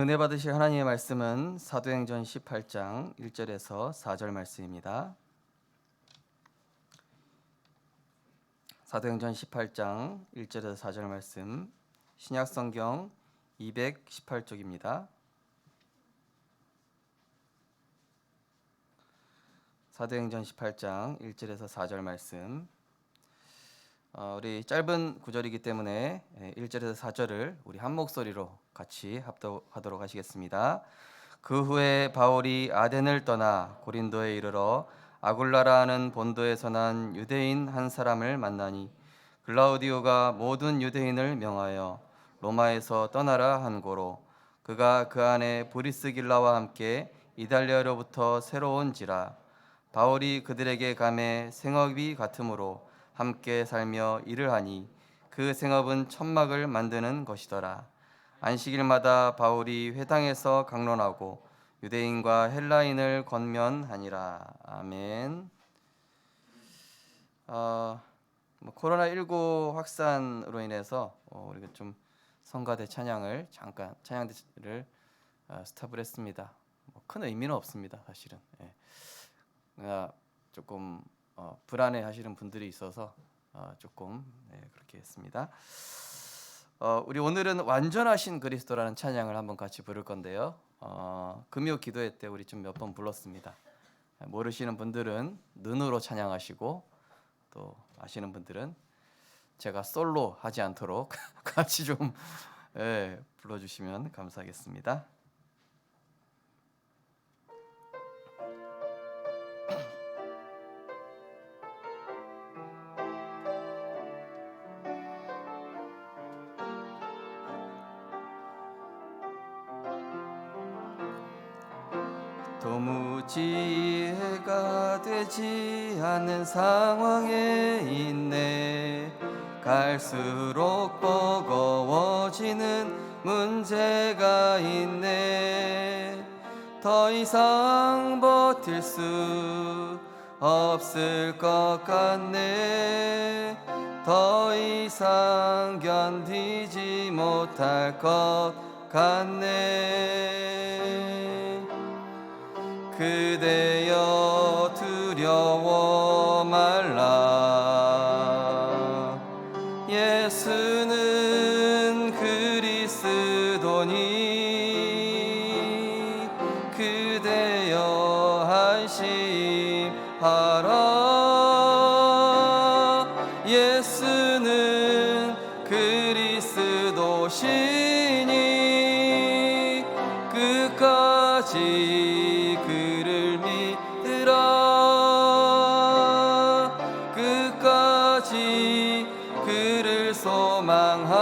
은혜 받으실 하나님의 말씀은 사도행전 18장 1절에서 4절 말씀입니다. 사도행전 18장 1절에서 4절 말씀, 신약성경 218쪽입니다. 사도행전 18장 1절에서 4절 말씀, 우리 짧은 구절이기 때문에 1절에서 4절을 우리 한 목소리로 같이 합독하도록 하시겠습니다. 그 후에 바울이 아덴을 떠나 고린도에 이르러 아굴라라 하는 본도에서 난 유대인 한 사람을 만나니 글라우디오가 모든 유대인을 명하여 로마에서 떠나라 한 고로 그가 그 안에 브리스길라와 함께 이달리아로부터 새로운지라. 바울이 그들에게 감해 생업이 같으므로 함께 살며 일을 하니 그 생업은 천막을 만드는 것이더라. 안식일마다 바울이 회당에서 강론하고 유대인과 헬라인을 권면하니라. 아멘. 코로나19 확산으로 인해서 우리가 좀 성가대 찬양을 잠깐 찬양대를 스탑을 했습니다. 큰 의미는 없습니다, 사실은. 조금 불안해하시는 분들이 있어서 조금 그렇게 했습니다. 우리 오늘은 완전하신 그리스도라는 찬양을 한번 같이 부를 건데요. 금요 기도회 때 우리 좀 몇 번 불렀습니다. 모르시는 분들은 눈으로 찬양하시고 또 아시는 분들은 제가 솔로 하지 않도록 같이 좀 불러주시면 감사하겠습니다. 도무지 이해가 되지 않는 상황에 있네. 갈수록 버거워지는 문제가 있네. 더 이상 버틸 수 없을 것 같네. 더 이상 견디지 못할 것 같네. 그대여 두려워 말라. 예수는 그리스도니 그대여 안심하라. 예수는 그리스도시니 끝까지 그를 소망하라.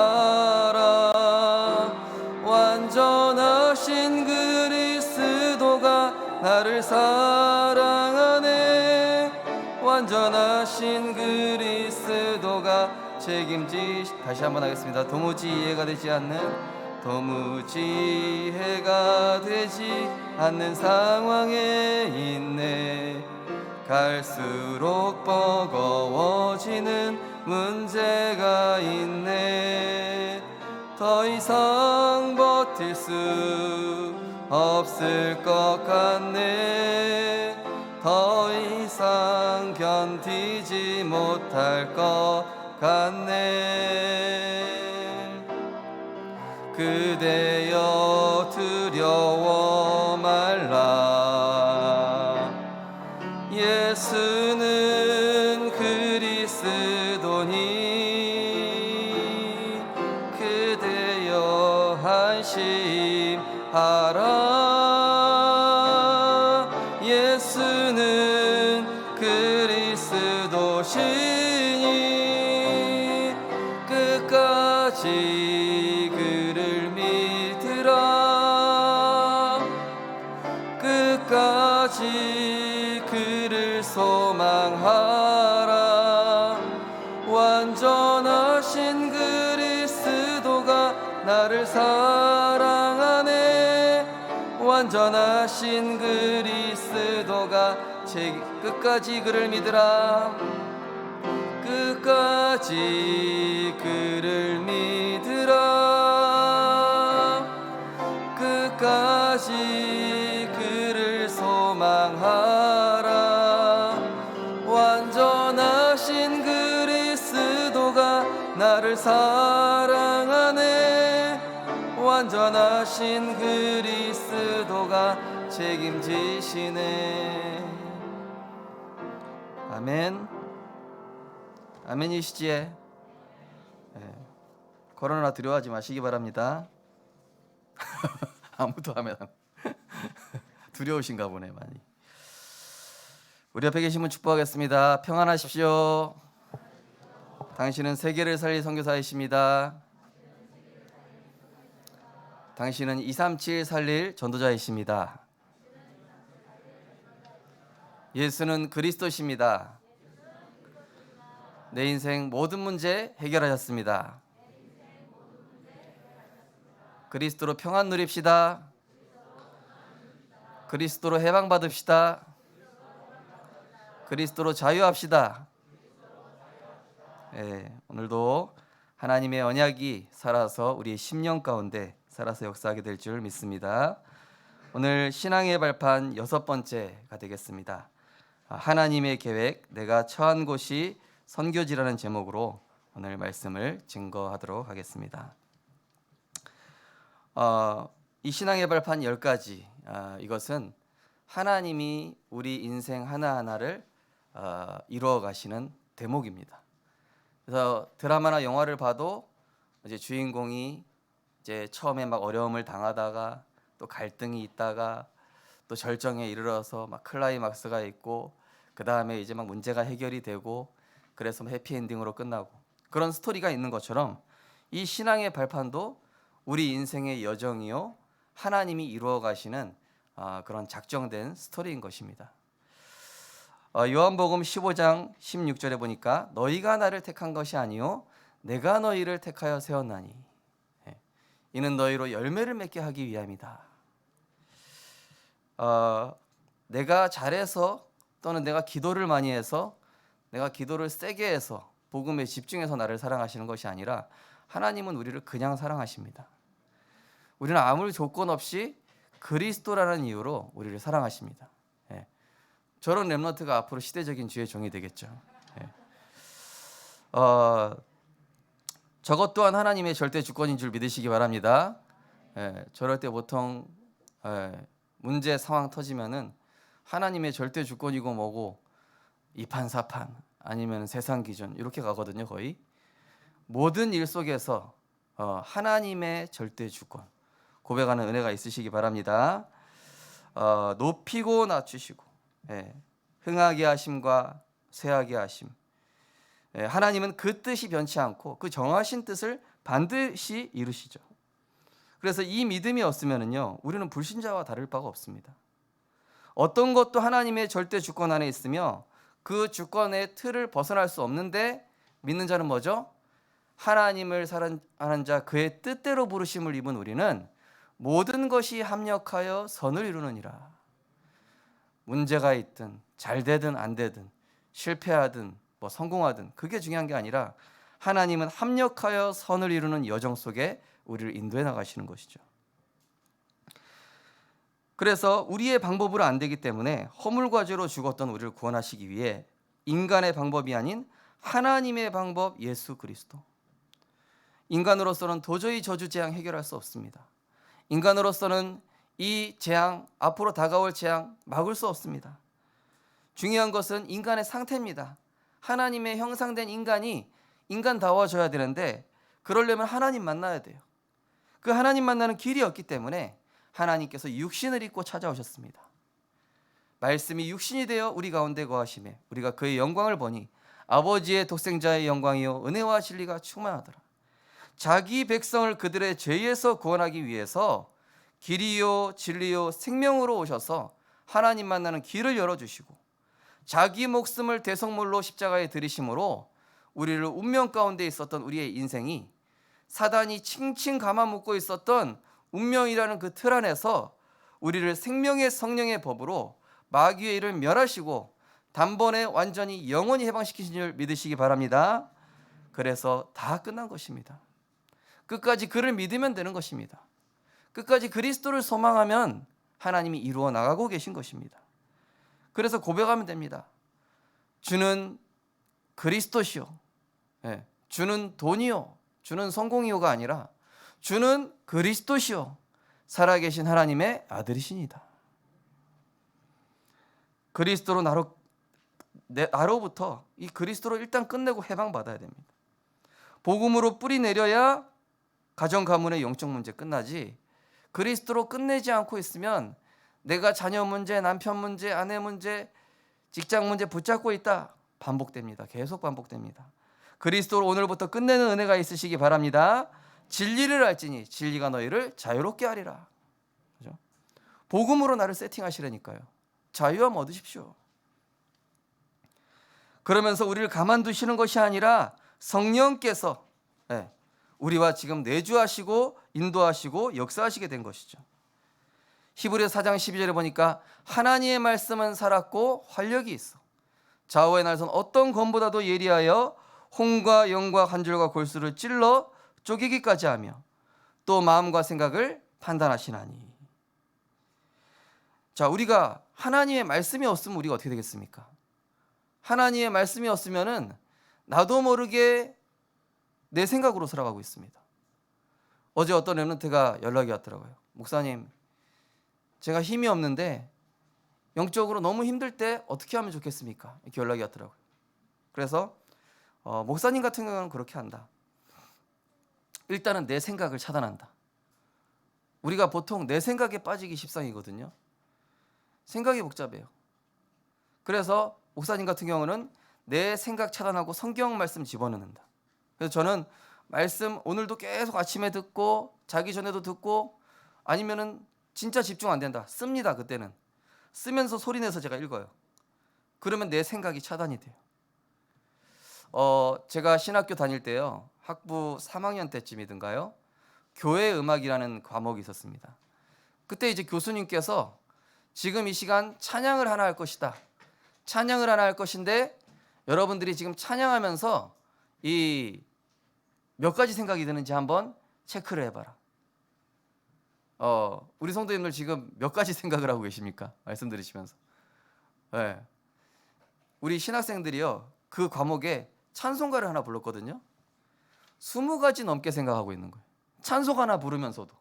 완전하신 그리스도가 나를 사랑하네. 완전하신 그리스도가 다시 한번 하겠습니다. 도무지 이해가 되지 않는 상황에 있네. 갈수록 버거워지는 문제가 있네. 더 이상 버틸 수 없을 것 같네. 더 이상 견디지 못할 것 같네. 그대여 두려워 말라. 예수는 그리스도니 그대여 안심하라. 예수는 그리스도시니 끝까지 그를 믿으라. 끝까지 그를 소망하라. 완전하신 그리스도가 나를 사랑하네. 완전하신 그리스도가 끝까지 그를 믿으라. 끝까지 그를 믿으라. 끝까지 그를 소망하라. 완전하신 그리스도가 나를 사랑하네. 완전하신 그리스도가 책임지시네. 아멘. 아멘이시지? 네. 코로나 두려워하지 마시기 바랍니다. 아무도 아멘. 두려우신가 보네 많이. 우리 옆에 계신 분 축복하겠습니다. 평안하십시오. 당신은 세계를 살릴 선교사이십니다. 당신은 237 살릴 전도자이십니다. 예수는 그리스도십니다. 내 인생 모든 문제 해결하셨습니다. 그리스도로 평안 누립시다. 그리스도로 해방받읍시다. 그리스도로 자유합시다. 오늘도 하나님의 언약이 살아서 우리의 심령 가운데 살아서 역사하게 될 줄 믿습니다. 오늘 신앙의 발판 6번째가 되겠습니다. 하나님의 계획, 내가 처한 곳이 선교지라는 제목으로 오늘 말씀을 증거하도록 하겠습니다. 이 신앙의 발판 10가지, 이것은 하나님이 우리 인생 하나하나를 이루어 가시는 대목입니다. 그래서 드라마나 영화를 봐도 이제 주인공이 이제 처음에 막 어려움을 당하다가 또 갈등이 있다가 또 절정에 이르러서 막 클라이막스가 있고 그 다음에 이제 막 문제가 해결이 되고 그래서 해피엔딩으로 끝나고 그런 스토리가 있는 것처럼 이 신앙의 발판도 우리 인생의 여정이요 하나님이 이루어 가시는 그런 작정된 스토리인 것입니다. 요한복음 15장 16절에 보니까 너희가 나를 택한 것이 아니요 내가 너희를 택하여 세웠나니 이는 너희로 열매를 맺게 하기 위함이다. 내가 잘해서 또는 내가 기도를 많이 해서 내가 기도를 세게 해서 복음에 집중해서 나를 사랑하시는 것이 아니라 하나님은 우리를 그냥 사랑하십니다. 우리는 아무 조건 없이 그리스도라는 이유로 우리를 사랑하십니다. 저런 렘넌트가 앞으로 시대적인 주의 종이 되겠죠. 저것 또한 하나님의 절대 주권인 줄 믿으시기 바랍니다. 저럴 때 보통 문제 상황 터지면은 하나님의 절대 주권이고 뭐고 이판사판 아니면 세상 기준 이렇게 가거든요. 거의 모든 일 속에서 하나님의 절대 주권 고백하는 은혜가 있으시기 바랍니다. 높이고 낮추시고 흥하게 하심과 쇠하게 하심, 하나님은 그 뜻이 변치 않고 그 정하신 뜻을 반드시 이루시죠. 그래서 이 믿음이 없으면요 우리는 불신자와 다를 바가 없습니다. 어떤 것도 하나님의 절대 주권 안에 있으며 그 주권의 틀을 벗어날 수 없는데 믿는 자는 뭐죠? 하나님을 사랑하는 자 그의 뜻대로 부르심을 입은 우리는 모든 것이 합력하여 선을 이루느니라. 문제가 있든 잘 되든 안 되든 실패하든 뭐 성공하든 그게 중요한 게 아니라 하나님은 합력하여 선을 이루는 여정 속에 우리를 인도해 나가시는 것이죠. 그래서 우리의 방법으로 안 되기 때문에 허물과 죄로 죽었던 우리를 구원하시기 위해 인간의 방법이 아닌 하나님의 방법 예수 그리스도. 인간으로서는 도저히 저주 재앙 해결할 수 없습니다. 인간으로서는 이 재앙, 앞으로 다가올 재앙 막을 수 없습니다. 중요한 것은 인간의 상태입니다. 하나님의 형상된 인간이 인간다워져야 되는데 그러려면 하나님 만나야 돼요. 그 하나님 만나는 길이 없기 때문에 하나님께서 육신을 입고 찾아오셨습니다. 말씀이 육신이 되어 우리 가운데 거하심에 우리가 그의 영광을 보니 아버지의 독생자의 영광이요 은혜와 진리가 충만하더라. 자기 백성을 그들의 죄에서 구원하기 위해서 길이요 진리요 생명으로 오셔서 하나님 만나는 길을 열어주시고 자기 목숨을 대속물로 십자가에 들이심으로 우리를 운명 가운데 있었던 우리의 인생이 사단이 칭칭 감아먹고 있었던 운명이라는 그 틀 안에서 우리를 생명의 성령의 법으로 마귀의 일을 멸하시고 단번에 완전히 영원히 해방시키신 줄 믿으시기 바랍니다. 그래서 다 끝난 것입니다. 끝까지 그를 믿으면 되는 것입니다. 끝까지 그리스도를 소망하면 하나님이 이루어 나가고 계신 것입니다. 그래서 고백하면 됩니다. 주는 그리스도시요, 주는 돈이요, 주는 성공이요가 아니라 주는 그리스도시요, 살아계신 하나님의 아들이시니다. 그리스도로 나로부터 이 그리스도로 일단 끝내고 해방받아야 됩니다. 복음으로 뿌리 내려야 가정 가문의 영적 문제 끝나지, 그리스도로 끝내지 않고 있으면 내가 자녀 문제, 남편 문제, 아내 문제, 직장 문제 붙잡고 있다. 반복됩니다. 계속 반복됩니다. 그리스도로 오늘부터 끝내는 은혜가 있으시기 바랍니다. 진리를 알지니 진리가 너희를 자유롭게 하리라. 그죠? 복음으로 나를 세팅하시라니까요. 자유함 얻으십시오. 그러면서 우리를 가만두시는 것이 아니라 성령께서 우리와 지금 내주하시고 인도하시고 역사하시게 된 것이죠. 히브리서 4장 12절에 보니까 하나님의 말씀은 살았고 활력이 있어 좌우의 날선 어떤 검보다도 예리하여 혼과 영과 관절과 골수를 찔러 쪼개기까지 하며 또 마음과 생각을 판단하시나니. 자, 우리가 하나님의 말씀이 없으면 우리가 어떻게 되겠습니까? 하나님의 말씀이 없으면은 나도 모르게 내 생각으로 살아가고 있습니다. 어제 어떤 랩런트가 연락이 왔더라고요. 목사님, 제가 힘이 없는데 영적으로 너무 힘들 때 어떻게 하면 좋겠습니까? 이렇게 연락이 왔더라고요. 그래서 목사님 같은 경우는 그렇게 한다. 일단은 내 생각을 차단한다. 우리가 보통 내 생각에 빠지기 십상이거든요. 생각이 복잡해요. 그래서 목사님 같은 경우는 내 생각 차단하고 성경 말씀 집어넣는다. 그래서 저는 말씀 오늘도 계속 아침에 듣고 자기 전에도 듣고 아니면은 진짜 집중 안 된다. 씁니다. 그때는. 쓰면서 소리내서 제가 읽어요. 그러면 내 생각이 차단이 돼요. 제가 신학교 다닐 때요. 학부 3학년 때쯤이든가요. 교회 음악이라는 과목이 있었습니다. 그때 이제 교수님께서 지금 이 시간 찬양을 하나 할 것이다. 찬양을 하나 할 것인데 여러분들이 지금 찬양하면서 이 몇 가지 생각이 드는지 한번 체크를 해봐라. 우리 성도님들 지금 몇 가지 생각을 하고 계십니까? 말씀 들으시면서. 네. 우리 신학생들이요. 그 과목에 찬송가를 하나 불렀거든요. 20가지 넘게 생각하고 있는 거예요. 찬송 하나 부르면서도.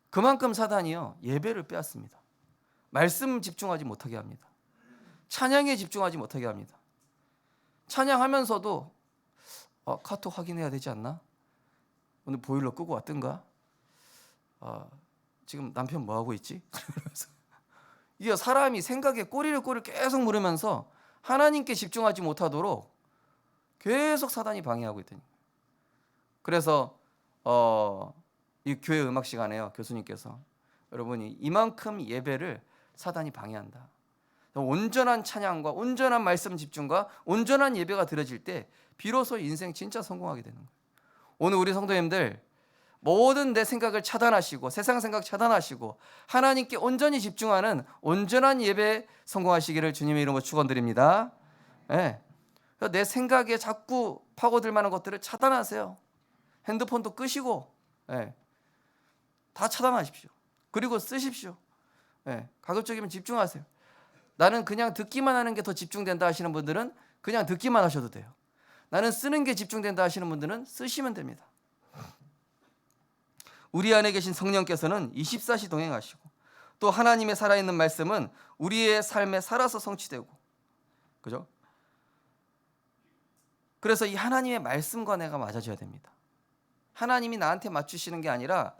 그만큼 사단이요. 예배를 빼앗습니다. 말씀 집중하지 못하게 합니다. 찬양에 집중하지 못하게 합니다. 찬양하면서도 카톡 확인해야 되지 않나? 오늘 보일러 끄고 왔던가? 지금 남편 뭐 하고 있지? 이게 사람이 생각에 꼬리를 계속 물으면서 하나님께 집중하지 못하도록 계속 사단이 방해하고 있다니. 그래서 이 교회 음악 시간에요. 교수님께서 여러분이 이만큼 예배를 사단이 방해한다. 온전한 찬양과 온전한 말씀 집중과 온전한 예배가 드려질 때 비로소 인생 진짜 성공하게 되는 거예요. 오늘 우리 성도님들 모든 내 생각을 차단하시고 세상 생각 차단하시고 하나님께 온전히 집중하는 온전한 예배 성공하시기를 주님의 이름으로 축원드립니다. 내 생각에 자꾸 파고들 만한 것들을 차단하세요. 핸드폰도 끄시고 다 차단하십시오. 그리고 쓰십시오. 가급적이면 집중하세요. 나는 그냥 듣기만 하는 게 더 집중된다 하시는 분들은 그냥 듣기만 하셔도 돼요. 나는 쓰는 게 집중된다 하시는 분들은 쓰시면 됩니다. 우리 안에 계신 성령께서는 24시 동행하시고 또 하나님의 살아있는 말씀은 우리의 삶에 살아서 성취되고, 그죠? 그래서 이 하나님의 말씀과 내가 맞아줘야 됩니다. 하나님이 나한테 맞추시는 게 아니라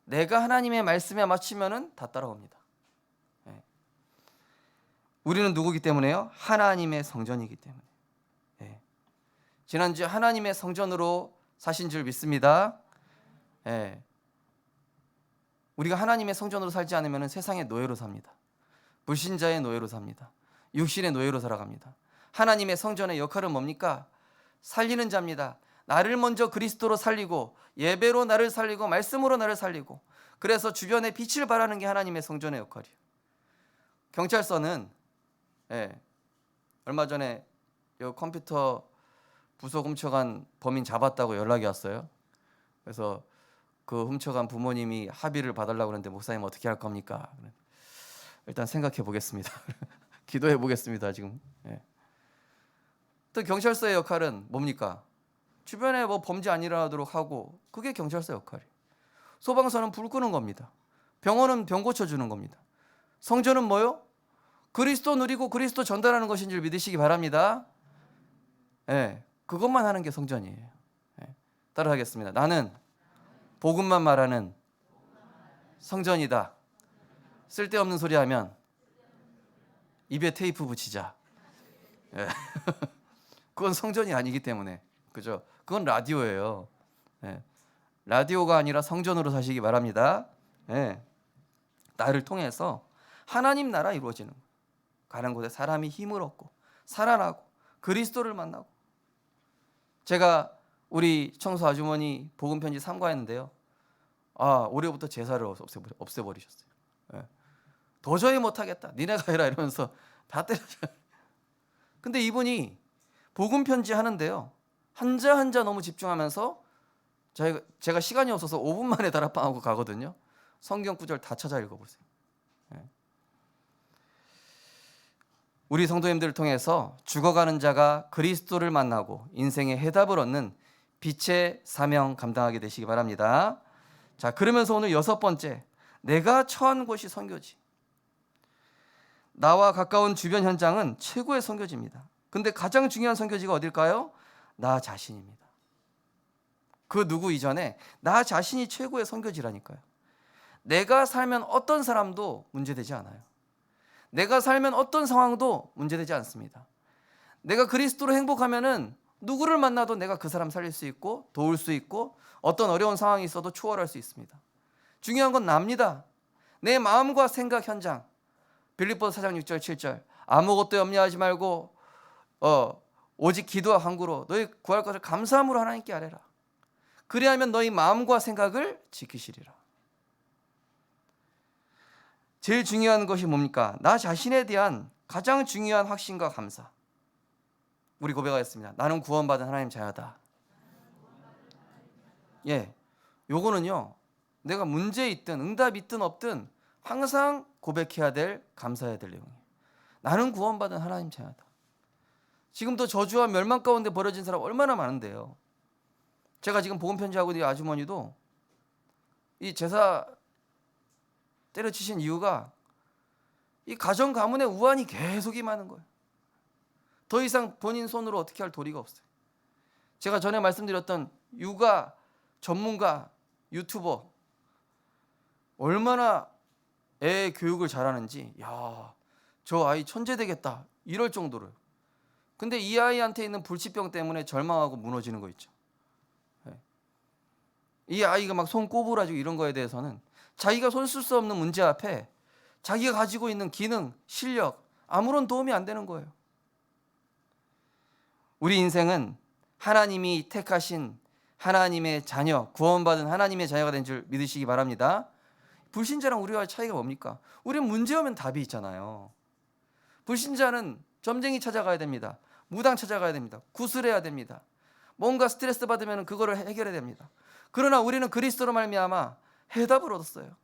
내가 하나님의 말씀에 맞추면은 다 따라옵니다. 우리는 누구기 때문에요? 하나님의 성전이기 때문에. 지난주에 하나님의 성전으로 사신 줄 믿습니다. 우리가 하나님의 성전으로 살지 않으면 세상의 노예로 삽니다. 불신자의 노예로 삽니다. 육신의 노예로 살아갑니다. 하나님의 성전의 역할은 뭡니까? 살리는 자입니다. 나를 먼저 그리스도로 살리고 예배로 나를 살리고 말씀으로 나를 살리고, 그래서 주변에 빛을 발하는 게 하나님의 성전의 역할이에요. 경찰서는 얼마 전에 컴퓨터 부속 훔쳐간 범인 잡았다고 연락이 왔어요. 그래서 그 훔쳐간 부모님이 합의를 봐달라고 그러는데 목사님 어떻게 할 겁니까? 일단 생각해 보겠습니다. 기도해 보겠습니다. 지금. 예. 또 경찰서의 역할은 뭡니까? 주변에 뭐 범죄 안 일어나도록 하고, 그게 경찰서 역할이에요. 소방서는 불 끄는 겁니다. 병원은 병 고쳐주는 겁니다. 성전은 뭐요? 그리스도 누리고 그리스도 전달하는 것인 줄 믿으시기 바랍니다. 예, 그것만 하는 게 성전이에요. 예, 따라하겠습니다. 나는 복음만 말하는 성전이다. 쓸데없는 소리 하면 입에 테이프 붙이자. 예. 그건 성전이 아니기 때문에, 그죠? 그건 라디오예요. 예. 라디오가 아니라 성전으로 사시기 바랍니다. 예. 나를 통해서 하나님 나라 이루어지는 거예요. 가는 곳에 사람이 힘을 얻고 살아나고 그리스도를 만나고. 제가 우리 청소 아주머니 복음 편지 삼가했는데요. 올해부터 제사를 없애버리셨어요. 예. 도저히 못하겠다. 니네가 해라 이러면서 다 때려줘요. 근데 이분이 복음 편지 하는데요, 한자 한자 너무 집중하면서, 제가 시간이 없어서 5분 만에 다락방하고 가거든요. 성경 구절 다 찾아 읽어보세요. 예. 우리 성도님들을 통해서 죽어가는 자가 그리스도를 만나고 인생의 해답을 얻는 빛의 사명 감당하게 되시기 바랍니다. 자, 그러면서 오늘 6번째, 내가 처한 곳이 선교지. 나와 가까운 주변 현장은 최고의 선교지입니다. 근데 가장 중요한 선교지가 어딜까요? 나 자신입니다. 그 누구 이전에 나 자신이 최고의 선교지라니까요. 내가 살면 어떤 사람도 문제되지 않아요. 내가 살면 어떤 상황도 문제되지 않습니다. 내가 그리스도로 행복하면은 누구를 만나도 내가 그 사람 살릴 수 있고 도울 수 있고 어떤 어려운 상황이 있어도 추월할 수 있습니다. 중요한 건 납니다. 내 마음과 생각 현장. 빌립보서 4장 6절 7절, 아무것도 염려하지 말고 오직 기도와 간구로 너희 구할 것을 감사함으로 하나님께 아뢰라. 그리하면 너희 마음과 생각을 지키시리라. 제일 중요한 것이 뭡니까? 나 자신에 대한 가장 중요한 확신과 감사. 우리 고백하였습니다. 나는 구원받은 하나님 자녀다. 예, 요거는요, 내가 문제 있든 응답 있든 없든 항상 고백해야 될, 감사해야 될 내용이에요. 나는 구원받은 하나님 자녀다. 지금도 저주와 멸망 가운데 버려진 사람 얼마나 많은데요. 제가 지금 복음 편지하고 있는 아주머니도 이 제사 때려치신 이유가 이 가정 가문의 우환이 계속 임하는 거예요. 더 이상 본인 손으로 어떻게 할 도리가 없어요. 제가 전에 말씀드렸던 육아 전문가 유튜버 얼마나 애 교육을 잘하는지, 야, 저 아이 천재 되겠다 이럴 정도로요. 근데 이 아이한테 있는 불치병 때문에 절망하고 무너지는 거 있죠. 이 아이가 막 손 꼬부라지고 이런 거에 대해서는 자기가 손 쓸 수 없는 문제 앞에 자기가 가지고 있는 기능, 실력 아무런 도움이 안 되는 거예요. 우리 인생은 하나님이 택하신 하나님의 자녀, 구원받은 하나님의 자녀가 된 줄 믿으시기 바랍니다. 불신자랑 우리와의 차이가 뭡니까? 우리는 문제 오면 답이 있잖아요. 불신자는 점쟁이 찾아가야 됩니다. 무당 찾아가야 됩니다. 구슬해야 됩니다. 뭔가 스트레스 받으면 그거를 해결해야 됩니다. 그러나 우리는 그리스도로 말미암아 해답을 얻었어요.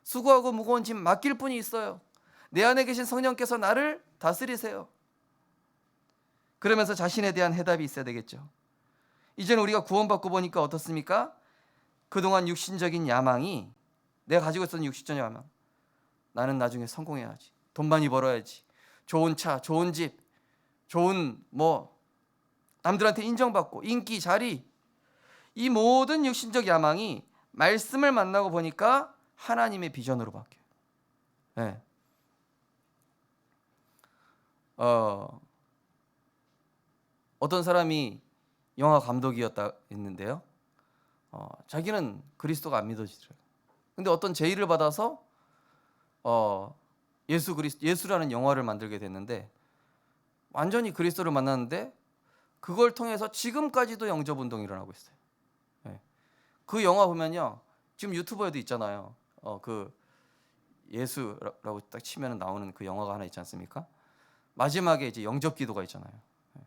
수고하고 무거운 짐 맡길 뿐이 있어요. 내 안에 계신 성령께서 나를 다스리세요. 그러면서 자신에 대한 해답이 있어야 되겠죠. 이제는 우리가 구원받고 보니까 어떻습니까? 그동안 육신적인 야망이, 내가 가지고 있었던 육신적인 야망, 나는 나중에 성공해야지, 돈 많이 벌어야지, 좋은 차, 좋은 집, 좋은 남들한테 인정받고 인기, 자리, 이 모든 육신적 야망이 말씀을 만나고 보니까 하나님의 비전으로 바뀌어요. 네. 어떤 사람이 영화 감독이었다 했는데요. 자기는 그리스도가 안 믿어지더라고요. 근데 어떤 제의를 받아서 예수라는 영화를 만들게 됐는데 완전히 그리스도를 만났는데 그걸 통해서 지금까지도 영접 운동이 일어나고 있어요. 네. 그 영화 보면요, 지금 유튜버에도 있잖아요. 그 예수라고 딱 치면 나오는 그 영화가 하나 있지 않습니까? 마지막에 이제 영접 기도가 있잖아요. 네.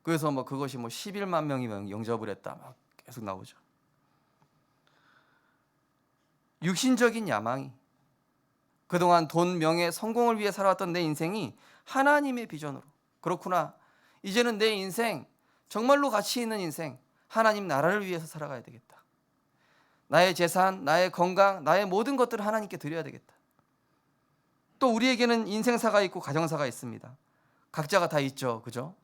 그래서 그것이 11만 명이 영접을 했다 막 계속 나오죠. 육신적인 야망이, 그동안 돈, 명예, 성공을 위해 살아왔던 내 인생이 하나님의 비전으로, 그렇구나, 이제는 내 인생 정말로 가치 있는 인생, 하나님 나라를 위해서 살아가야 되겠다. 나의 재산, 나의 건강, 나의 모든 것들을 하나님께 드려야 되겠다. 또 우리에게는 인생사가 있고 가정사가 있습니다. 각자가 다 있죠, 그죠?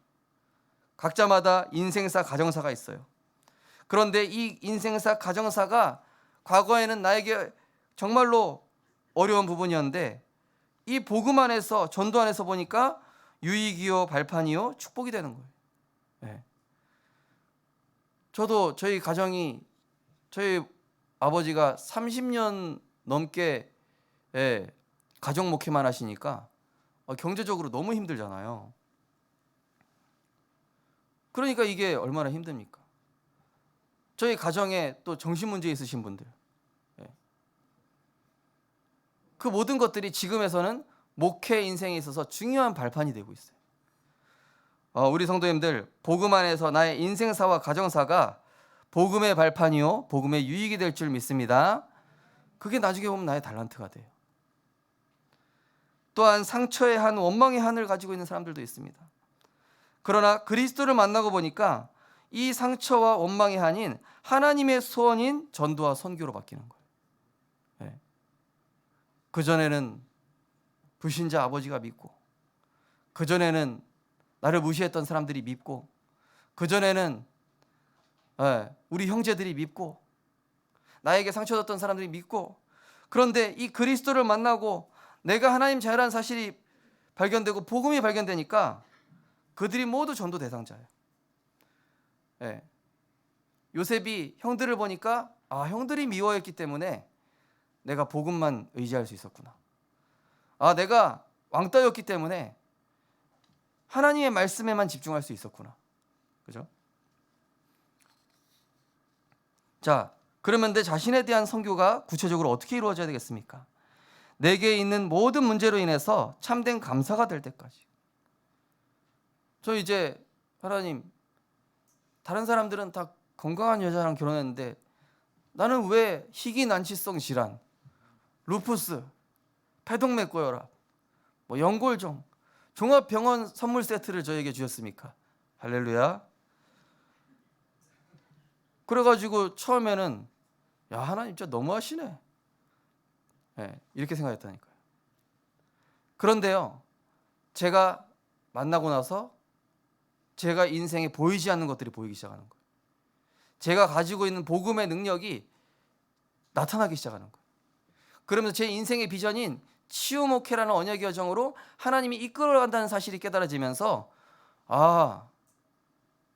각자마다 인생사, 가정사가 있어요. 그런데 이 인생사, 가정사가 과거에는 나에게 정말로 어려운 부분이었는데, 이 복음 안에서, 전도 안에서 보니까 유익이요 발판이요 축복이 되는 거예요. 네. 저도 저희 가정이, 저희 아버지가 30년 넘게 가정 목회만 하시니까 경제적으로 너무 힘들잖아요. 그러니까 이게 얼마나 힘듭니까? 저희 가정에 또 정신문제 있으신 분들, 그 모든 것들이 지금에서는 목회 인생에 있어서 중요한 발판이 되고 있어요. 우리 성도님들, 복음 안에서 나의 인생사와 가정사가 복음의 발판이요 복음의 유익이 될 줄 믿습니다. 그게 나중에 보면 나의 달란트가 돼요. 또한 상처의 한, 원망의 한을 가지고 있는 사람들도 있습니다. 그러나 그리스도를 만나고 보니까 이 상처와 원망의 한인 하나님의 소원인 전도와 선교로 바뀌는 거예요. 네. 그전에는 불신자 아버지가 믿고, 그전에는 나를 무시했던 사람들이 믿고, 그전에는 우리 형제들이 믿고, 나에게 상처 줬던 사람들이 믿고, 그런데 이 그리스도를 만나고 내가 하나님 자유라는 사실이 발견되고 복음이 발견되니까 그들이 모두 전도 대상자예요. 요셉이 형들을 보니까 형들이 미워했기 때문에 내가 복음만 의지할 수 있었구나. 내가 왕따였기 때문에 하나님의 말씀에만 집중할 수 있었구나. 그죠? 자, 그러면 내 자신에 대한 선교가 구체적으로 어떻게 이루어져야 되겠습니까? 내게 있는 모든 문제로 인해서 참된 감사가 될 때까지. 저 이제 하나님, 다른 사람들은 다 건강한 여자랑 결혼했는데 나는 왜 희귀난치성 질환, 루푸스, 폐동맥고혈압, 연골종, 종합병원 선물 세트를 저에게 주셨습니까? 할렐루야. 그래가지고 처음에는 하나님 진짜 너무하시네, 이렇게 생각했다니까요. 그런데요, 제가 만나고 나서 제가 인생에 보이지 않는 것들이 보이기 시작하는 거예요. 제가 가지고 있는 복음의 능력이 나타나기 시작하는 거예요. 그러면서 제 인생의 비전인 치유 목회라는 언약의 여정으로 하나님이 이끌어간다는 사실이 깨달아지면서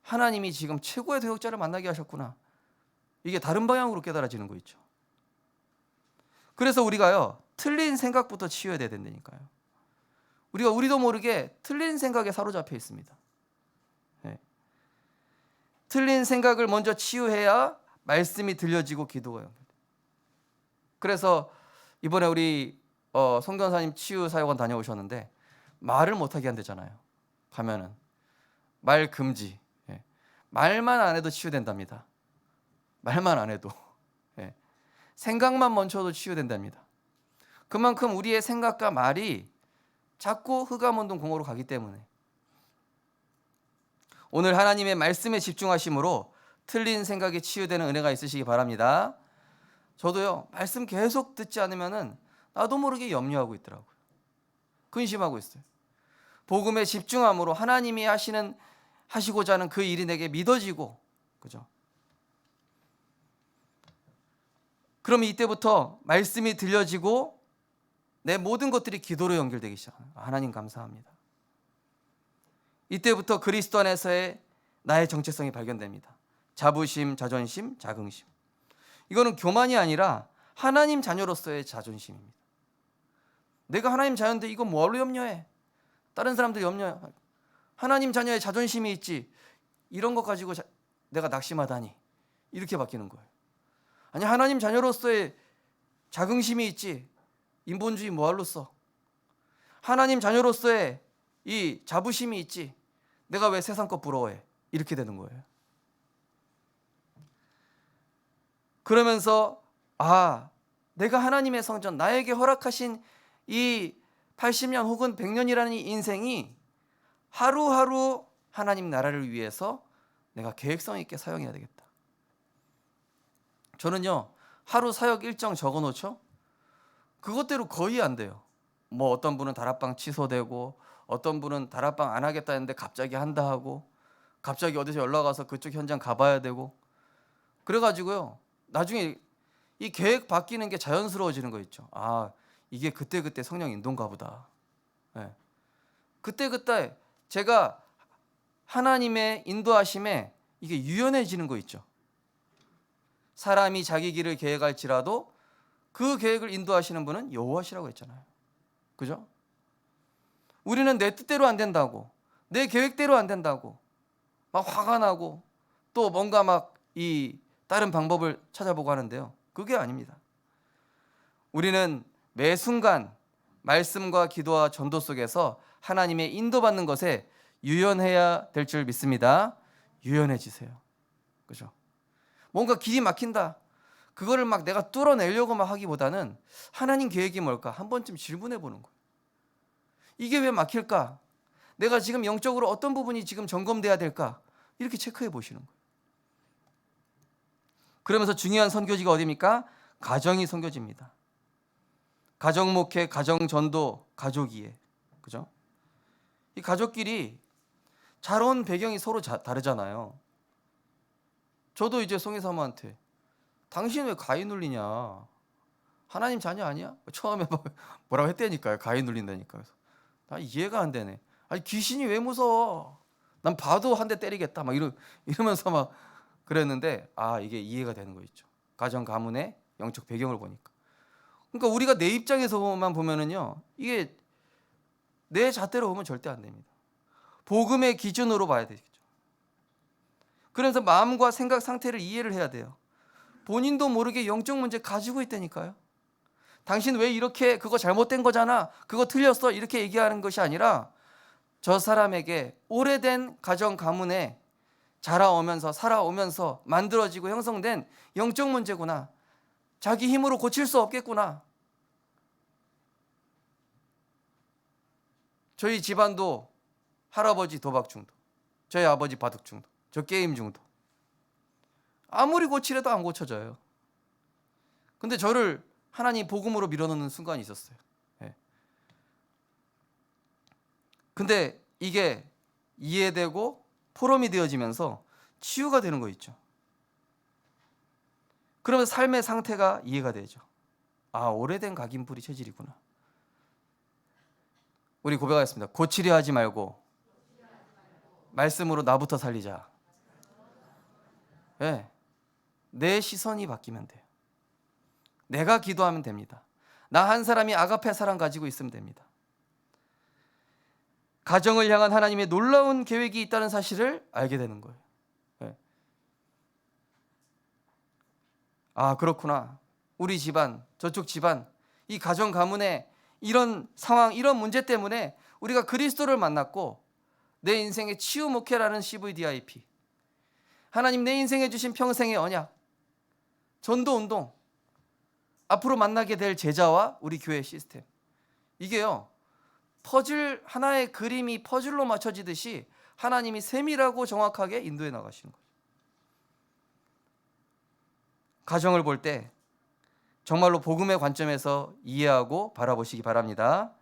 하나님이 지금 최고의 도역자를 만나게 하셨구나, 이게 다른 방향으로 깨달아지는 거 있죠. 그래서 우리가요, 틀린 생각부터 치유해야 된다니까요. 우리도 모르게 틀린 생각에 사로잡혀 있습니다. 틀린 생각을 먼저 치유해야 말씀이 들려지고 기도가 연결돼요. 그래서 이번에 우리 성전사님 치유 사역원 다녀오셨는데 말을 못하게 한대잖아요. 가면은 말 금지. 말만 안 해도 치유된답니다. 말만 안 해도. 생각만 멈춰도 치유된답니다. 그만큼 우리의 생각과 말이 자꾸 흑암운동 공허로 가기 때문에 오늘 하나님의 말씀에 집중하심으로 틀린 생각이 치유되는 은혜가 있으시기 바랍니다. 저도요, 말씀 계속 듣지 않으면은 나도 모르게 염려하고 있더라고요. 근심하고 있어요. 복음에 집중함으로 하나님이 하시고자 하는 그 일이 내게 믿어지고, 그죠? 그럼 이때부터 말씀이 들려지고 내 모든 것들이 기도로 연결되기 시작해요. 하나님 감사합니다. 이때부터 그리스도 안에서의 나의 정체성이 발견됩니다. 자부심, 자존심, 자긍심. 이거는 교만이 아니라 하나님 자녀로서의 자존심입니다. 내가 하나님 자녀인데 이거 뭐로 염려해? 다른 사람들 염려해. 하나님 자녀의 자존심이 있지, 이런 것 가지고 내가 낙심하다니, 이렇게 바뀌는 거예요. 아니, 하나님 자녀로서의 자긍심이 있지, 인본주의 뭐할로 써? 하나님 자녀로서의 이 자부심이 있지, 내가 왜 세상 것 부러워해? 이렇게 되는 거예요. 그러면서 내가 하나님의 성전, 나에게 허락하신 이 80년 혹은 100년이라는 이 인생이 하루하루 하나님 나라를 위해서 내가 계획성 있게 사용해야 되겠다. 저는요, 하루 사역 일정 적어놓죠. 그것대로 거의 안 돼요. 뭐 어떤 분은 다락방 취소되고, 어떤 분은 다락방 안 하겠다 했는데 갑자기 한다 하고, 갑자기 어디서 연락 와서 그쪽 현장 가봐야 되고, 그래가지고요, 나중에 이 계획 바뀌는 게 자연스러워지는 거 있죠. 아, 이게 그때그때 성령 인도인가 보다. 네. 그때그때 제가 하나님의 인도하심에 이게 유연해지는 거 있죠. 사람이 자기 길을 계획할지라도 그 계획을 인도하시는 분은 여호와시라고 했잖아요. 그죠? 우리는 내 뜻대로 안 된다고, 내 계획대로 안 된다고 막 화가 나고 또 뭔가 막 이 다른 방법을 찾아보고 하는데요. 그게 아닙니다. 우리는 매 순간 말씀과 기도와 전도 속에서 하나님의 인도받는 것에 유연해야 될 줄 믿습니다. 유연해지세요. 그죠? 뭔가 길이 막힌다. 그거를 막 내가 뚫어내려고 막 하기보다는 하나님 계획이 뭘까? 한 번쯤 질문해 보는 거예요. 이게 왜 막힐까? 내가 지금 영적으로 어떤 부분이 지금 점검돼야 될까? 이렇게 체크해 보시는 거예요. 그러면서 중요한 선교지가 어디입니까? 가정이 선교지입니다. 가정 목회, 가정 전도, 가족이에. 그죠? 이 가족끼리 자라온 배경이 서로 다르잖아요. 저도 이제 송혜 사모한테 당신 왜 가위 눌리냐? 하나님 자녀 아니야? 처음에 뭐라고 했다니까요. 가위 눌린다니까요. 나 이해가 안 되네. 아니 귀신이 왜 무서워? 난 봐도 한 대 때리겠다. 막 이러면서 막 그랬는데 아 이게 이해가 되는 거 있죠. 가정 가문의 영적 배경을 보니까. 그러니까 우리가 내 입장에서만 보면은요. 이게 내 잣대로 보면 절대 안 됩니다. 복음의 기준으로 봐야 되겠죠. 그래서 마음과 생각 상태를 이해를 해야 돼요. 본인도 모르게 영적 문제 가지고 있다니까요. 당신 왜 이렇게 그거 잘못된 거잖아. 그거 틀렸어. 이렇게 얘기하는 것이 아니라 저 사람에게 오래된 가정 가문에 자라오면서 살아오면서 만들어지고 형성된 영적 문제구나. 자기 힘으로 고칠 수 없겠구나. 저희 집안도 할아버지 도박 중독, 저희 아버지 바둑 중독, 저 게임 중독. 아무리 고치려도 안 고쳐져요. 근데 저를 하나님 복음으로 밀어넣는 순간이 있었어요. 네. 근데 이게 이해되고 포럼이 되어지면서 치유가 되는 거 있죠. 그러면 삶의 상태가 이해가 되죠. 아, 오래된 각인뿌리 체질이구나. 우리 고백하겠습니다. 고치려 하지 말고 말씀으로 나부터 살리자. 네. 내 시선이 바뀌면 돼요. 내가 기도하면 됩니다. 나 한 사람이 아가페 사랑 가지고 있으면 됩니다. 가정을 향한 하나님의 놀라운 계획이 있다는 사실을 알게 되는 거예요. 네. 아 그렇구나. 우리 집안, 저쪽 집안, 이 가정 가문에 이런 상황, 이런 문제 때문에 우리가 그리스도를 만났고 내 인생의 치유 목회라는 CVDIP, 하나님 내 인생에 주신 평생의 언약, 전도 운동, 앞으로 만나게 될 제자와 우리 교회 시스템, 이게요 퍼즐 하나의 그림이 퍼즐로 맞춰지듯이 하나님이 세밀하고 정확하게 인도해 나가시는 거예요. 가정을 볼 때 정말로 복음의 관점에서 이해하고 바라보시기 바랍니다.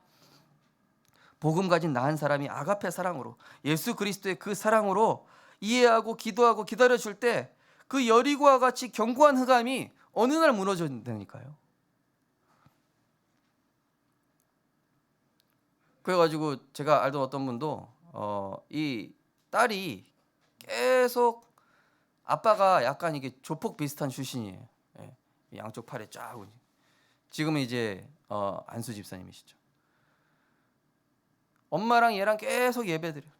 복음 가진 나 한 사람이 아가페 사랑으로, 예수 그리스도의 그 사랑으로 이해하고 기도하고 기다려줄 때 그 여리고와 같이 견고한 흑암이 어느 날 무너진다니까요. 그래가지고 제가 알던 어떤 분도 이 딸이 계속, 아빠가 약간 이게 조폭 비슷한 출신이에요. 예, 양쪽 팔에 쫙. 지금은 이제 안수 집사님이시죠. 엄마랑 얘랑 계속 예배드려요.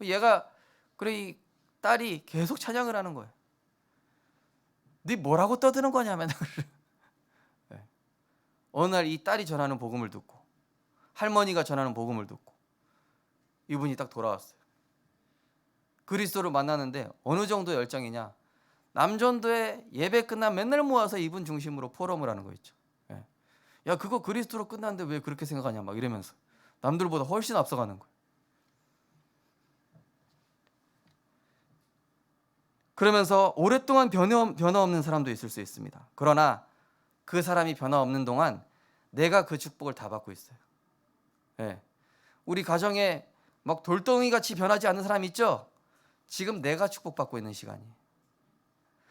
얘가 그래 이 딸이 계속 찬양을 하는 거예요. 네 뭐라고 떠드는 거냐면 네. 어느 날 이 딸이 전하는 복음을 듣고 할머니가 전하는 복음을 듣고 이분이 딱 돌아왔어요. 그리스도를 만나는데 어느 정도 열정이냐, 남전도에 예배 끝나면 맨날 모아서 이분 중심으로 포럼을 하는 거 있죠. 네. 야, 그거 그리스도로 끝났는데 왜 그렇게 생각하냐 막 이러면서 남들보다 훨씬 앞서가는 거예요. 그러면서 오랫동안 변화 없는 사람도 있을 수 있습니다. 그러나 그 사람이 변화 없는 동안 내가 그 축복을 다 받고 있어요. 예. 우리 가정에 막 돌덩이 같이 변하지 않는 사람 있죠? 지금 내가 축복받고 있는 시간이에요.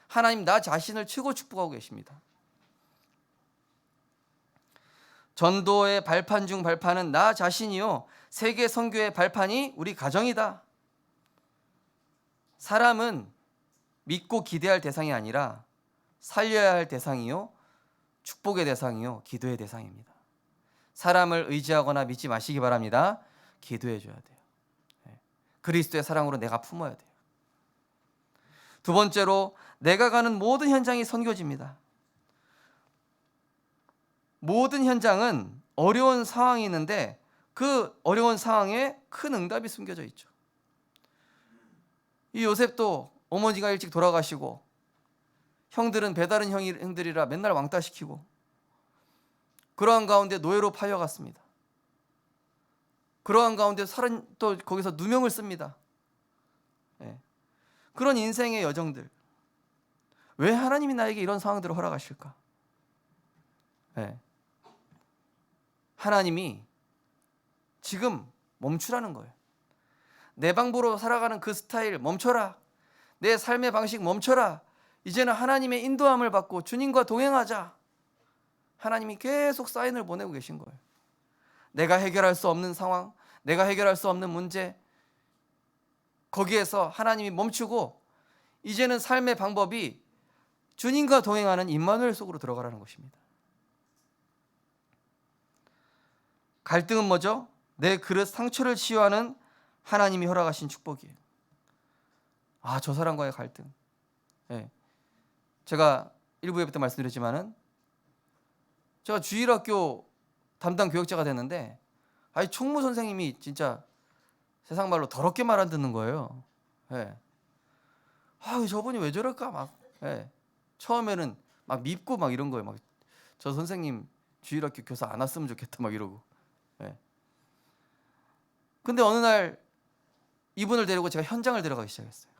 하나님 나 자신을 최고 축복하고 계십니다. 전도의 발판 중 발판은 나 자신이요, 세계 선교의 발판이 우리 가정이다. 사람은 믿고 기대할 대상이 아니라 살려야 할 대상이요, 축복의 대상이요, 기도의 대상입니다. 사람을 의지하거나 믿지 마시기 바랍니다. 기도해 줘야 돼요. 그리스도의 사랑으로 내가 품어야 돼요. 두 번째로, 내가 가는 모든 현장이 선교지입니다. 모든 현장은 어려운 상황이 있는데 그 어려운 상황에 큰 응답이 숨겨져 있죠. 이 요셉도 어머니가 일찍 돌아가시고 형들은 배다른 형들이라 맨날 왕따시키고 그러한 가운데 노예로 팔려갔습니다. 그러한 가운데 또 거기서 누명을 씁니다. 그런 인생의 여정들, 왜 하나님이 나에게 이런 상황들을 허락하실까? 하나님이 지금 멈추라는 거예요. 내 방법으로 살아가는 그 스타일 멈춰라. 내 삶의 방식 멈춰라. 이제는 하나님의 인도함을 받고 주님과 동행하자. 하나님이 계속 사인을 보내고 계신 거예요. 내가 해결할 수 없는 상황, 내가 해결할 수 없는 문제, 거기에서 하나님이 멈추고 이제는 삶의 방법이 주님과 동행하는 임마누엘 속으로 들어가라는 것입니다. 갈등은 뭐죠? 내 그릇 상처를 치유하는 하나님이 허락하신 축복이에요. 저 사람과의 갈등. 제가 일부 예배 때 말씀드렸지만은 제가 주일학교 담당 교역자가 됐는데 총무 선생님이 진짜 세상 말로 더럽게 말 안 듣는 거예요. 저분이 왜 저럴까 막. 처음에는 막 밉고 막 이런 거예요. 막 저 선생님 주일학교 교사 안 왔으면 좋겠다 막 이러고. 근데 어느 날 이분을 데리고 제가 현장을 데려가기 시작했어요.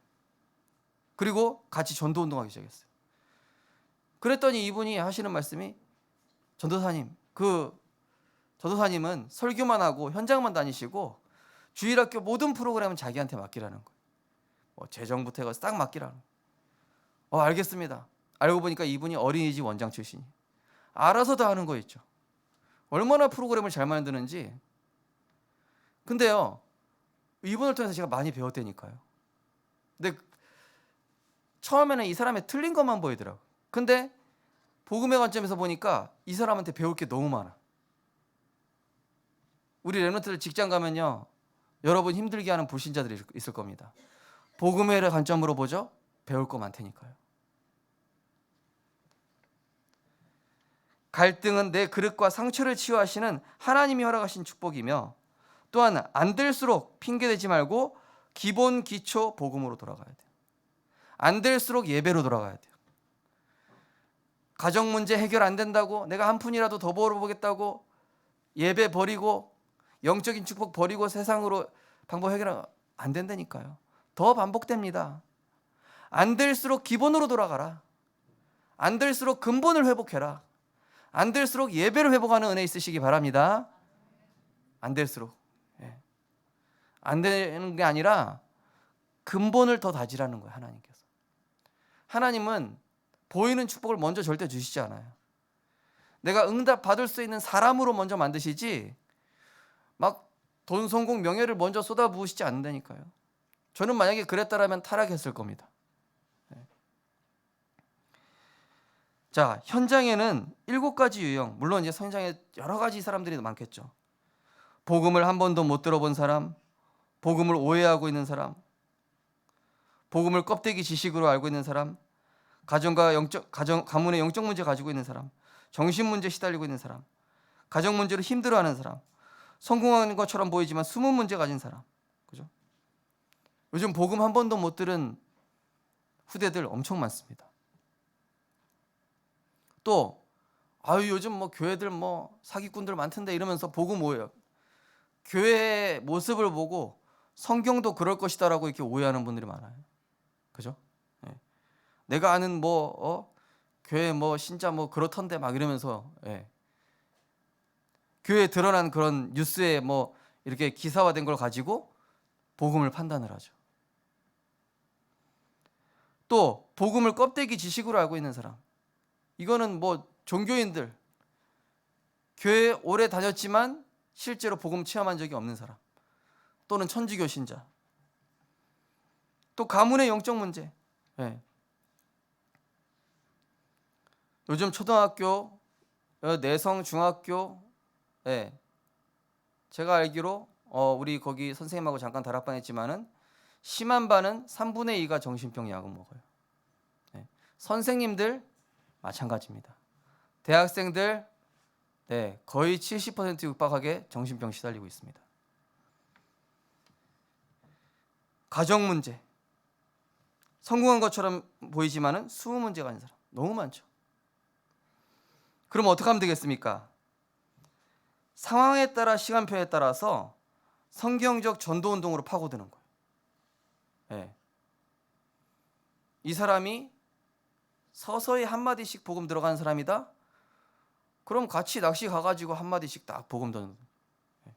그리고 같이 전도 운동하기 시작했어요. 그랬더니 이분이 하시는 말씀이, 전도사님은 설교만 하고 현장만 다니시고 주일학교 모든 프로그램은 자기한테 맡기라는 거예요. 재정부터 해서 딱 맡기라는 거예요. 알겠습니다. 알고 보니까 이분이 어린이집 원장 출신이에요. 알아서 다 하는 거 있죠. 얼마나 프로그램을 잘 만드는지. 근데요, 이분을 통해서 제가 많이 배웠다니까요. 근데 처음에는 이 사람의 틀린 것만 보이더라고요. 근데 복음의 관점에서 보니까 이 사람한테 배울 게 너무 많아. 우리 렘넌트들 직장 가면요, 여러분 힘들게 하는 불신자들이 있을 겁니다. 복음의 관점으로 보죠? 배울 거 많다니까요. 갈등은 내 그릇과 상처를 치유하시는 하나님이 허락하신 축복이며, 또한 안 될수록 핑계대지 말고 기본 기초 복음으로 돌아가야 돼요. 안 될수록 예배로 돌아가야 돼요. 가정 문제 해결 안 된다고 내가 한 푼이라도 더 벌어보겠다고 예배 버리고 영적인 축복 버리고 세상으로 방법 해결 안 된다니까요. 더 반복됩니다. 안 될수록 기본으로 돌아가라. 안 될수록 근본을 회복해라. 안 될수록 예배를 회복하는 은혜 있으시기 바랍니다. 안 될수록. 안 되는 게 아니라 근본을 더 다지라는 거예요. 하나님께서. 하나님은 보이는 축복을 먼저 절대 주시지 않아요. 내가 응답 받을 수 있는 사람으로 먼저 만드시지 막 돈, 성공, 명예를 먼저 쏟아부으시지 않는다니까요. 저는 만약에 그랬다라면 타락했을 겁니다. 자, 현장에는 7가지 유형, 물론 이제 현장에 여러 가지 사람들이 많겠죠. 복음을 한 번도 못 들어본 사람, 복음을 오해하고 있는 사람, 복음을 껍데기 지식으로 알고 있는 사람, 가문의 영적 문제 가지고 있는 사람, 정신 문제 시달리고 있는 사람, 가정 문제로 힘들어하는 사람, 성공하는 것처럼 보이지만 숨은 문제 가진 사람, 그죠? 요즘 복음 한 번도 못 들은 후대들 엄청 많습니다. 또 아유 요즘 뭐 교회들 뭐 사기꾼들 많던데 이러면서 보고 뭐예요? 교회의 모습을 보고 성경도 그럴 것이다라고 이렇게 오해하는 분들이 많아요. 그죠? 예. 내가 아는 뭐 교회 뭐 신자 뭐 그렇던데 막 이러면서 교회에 드러난 그런 뉴스에 뭐 이렇게 기사화된 걸 가지고 복음을 판단을 하죠. 또 복음을 껍데기 지식으로 알고 있는 사람. 이거는 뭐 종교인들 교회 오래 다녔지만 실제로 복음 체험한 적이 없는 사람. 또는 천주교 신자. 또 가문의 영적 문제. 요즘 초등학교, 내성 중학교, 제가 알기로 우리 거기 선생님하고 잠깐 다락방했지만은 심한 반은 3분의 2가 정신병 약을 먹어요. 선생님들 마찬가지입니다. 대학생들 거의 70% 육박하게 정신병 시달리고 있습니다. 가정 문제. 성공한 것처럼 보이지만은 수호 문제가 아닌 사람 너무 많죠. 그럼 어떻게 하면 되겠습니까? 상황에 따라 시간표에 따라서 성경적 전도 운동으로 파고드는 거예요. 이 사람이 서서히 한마디씩 복음 들어가는 사람이다. 그럼 같이 낚시 가가지고 한마디씩 딱 복음 듣는 거예요.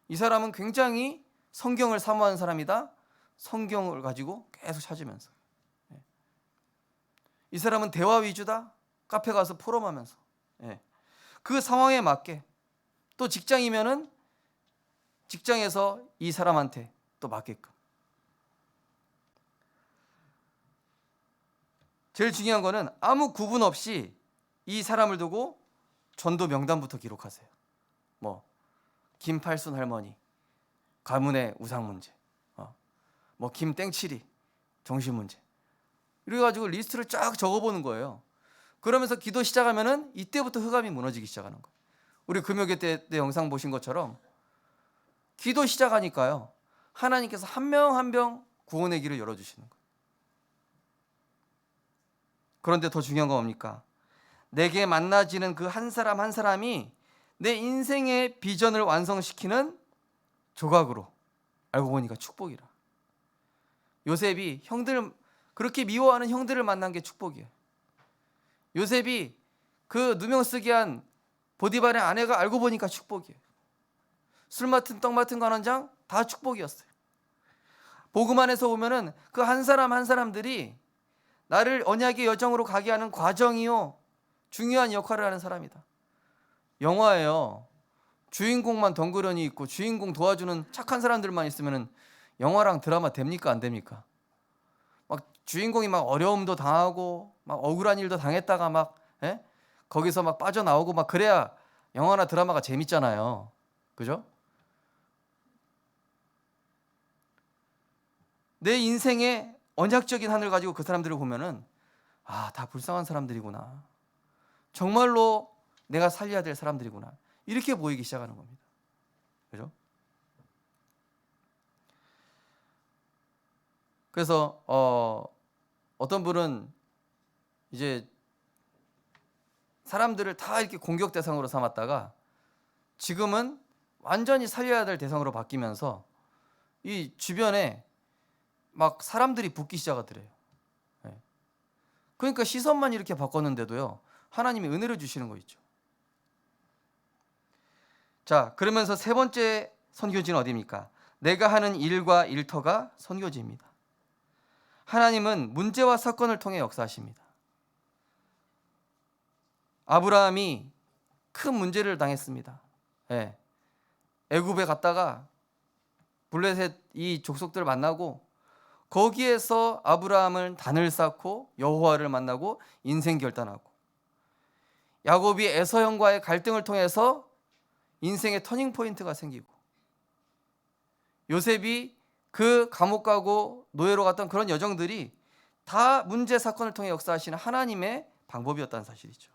이 사람은 굉장히 성경을 사모하는 사람이다. 성경을 가지고 계속 찾으면서. 이 사람은 대화 위주다. 카페 가서 포럼하면서. 그 상황에 맞게 또 직장이면은 직장에서 이 사람한테 또 맞게끔. 제일 중요한 거는 아무 구분 없이 이 사람을 두고 전도 명단부터 기록하세요. 뭐 김팔순 할머니 가문의 우상 문제, 뭐 김땡칠이 정신 문제. 이래가지고 리스트를 쫙 적어보는 거예요. 그러면서 기도 시작하면은 이때부터 흑암이 무너지기 시작하는 거예요. 우리 금요일 때 영상 보신 것처럼 기도 시작하니까요. 하나님께서 한 명 한 명 구원의 길을 열어주시는 거예요. 그런데 더 중요한 건 뭡니까? 내게 만나지는 그 한 사람 한 사람이 내 인생의 비전을 완성시키는 조각으로 알고 보니까 축복이라. 요셉이 그렇게 미워하는 형들을 만난 게 축복이에요. 요셉이 그 누명 쓰게 한 보디발의 아내가 알고 보니까 축복이에요. 술 맡은 떡 맡은 관원장 다 축복이었어요. 복음 안에서 보면은 그 한 사람 한 사람들이 나를 언약의 여정으로 가게 하는 과정이요 중요한 역할을 하는 사람이다. 영화예요. 주인공만 덩그러니 있고 주인공 도와주는 착한 사람들만 있으면은 영화랑 드라마 됩니까 안 됩니까? 막 주인공이 막 어려움도 당하고 막 억울한 일도 당했다가 막 거기서 막 빠져나오고 막 그래야 영화나 드라마가 재밌잖아요. 그죠? 내 인생의 언약적인 하늘 가지고 그 사람들을 보면은 다 불쌍한 사람들이구나. 정말로 내가 살려야 될 사람들이구나. 이렇게 보이기 시작하는 겁니다. 그죠? 그래서 어떤 분은 이제 사람들을 다 이렇게 공격 대상으로 삼았다가 지금은 완전히 살려야 될 대상으로 바뀌면서 이 주변에 막 사람들이 붙기 시작하더래요. 그러니까 시선만 이렇게 바꿨는데도요. 하나님이 은혜를 주시는 거 있죠. 자, 그러면서 세 번째 선교지는 어디입니까? 내가 하는 일과 일터가 선교지입니다. 하나님은 문제와 사건을 통해 역사하십니다. 아브라함이 큰 문제를 당했습니다. 애굽에 갔다가 블레셋 이 족속들을 만나고 거기에서 아브라함은 단을 쌓고 여호와를 만나고 인생 결단하고 야곱이 에서 형과의 갈등을 통해서 인생의 터닝 포인트가 생기고 요셉이 그 감옥 가고 노예로 갔던 그런 여정들이 다 문제 사건을 통해 역사하시는 하나님의 방법이었다는 사실이죠.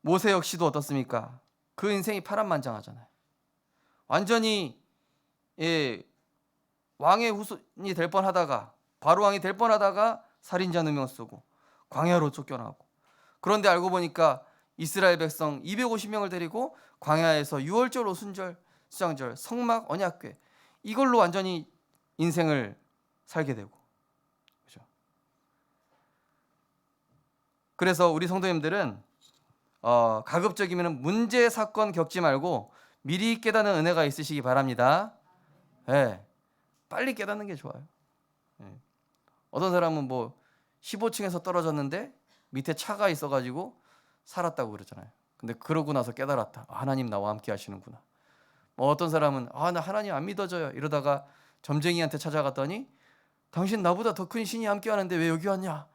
모세 역시도 어떻습니까? 그 인생이 파란만장하잖아요. 완전히 왕의 후손이 될 뻔하다가 바로 왕이 될 뻔하다가 살인자 누명 쓰고 광야로 쫓겨나고, 그런데 알고 보니까 이스라엘 백성 250명을 데리고 광야에서 유월절, 오순절, 수장절, 성막, 언약궤 이걸로 완전히 인생을 살게 되고, 그죠? 그래서 우리 성도님들은 가급적이면 문제 사건 겪지 말고 미리 깨닫는 은혜가 있으시기 바랍니다. 네, 빨리 깨닫는 게 좋아요. 네. 어떤 사람은 뭐 15층에서 떨어졌는데 밑에 차가 있어가지고 살았다고 그러잖아요. 근데 그러고 나서 깨달았다. 하나님 나와 함께 하시는구나. 뭐 어떤 사람은 나 하나님 안 믿어져요 이러다가 점쟁이한테 찾아갔더니 당신 나보다 더 큰 신이 함께 하는데 왜 여기 왔냐?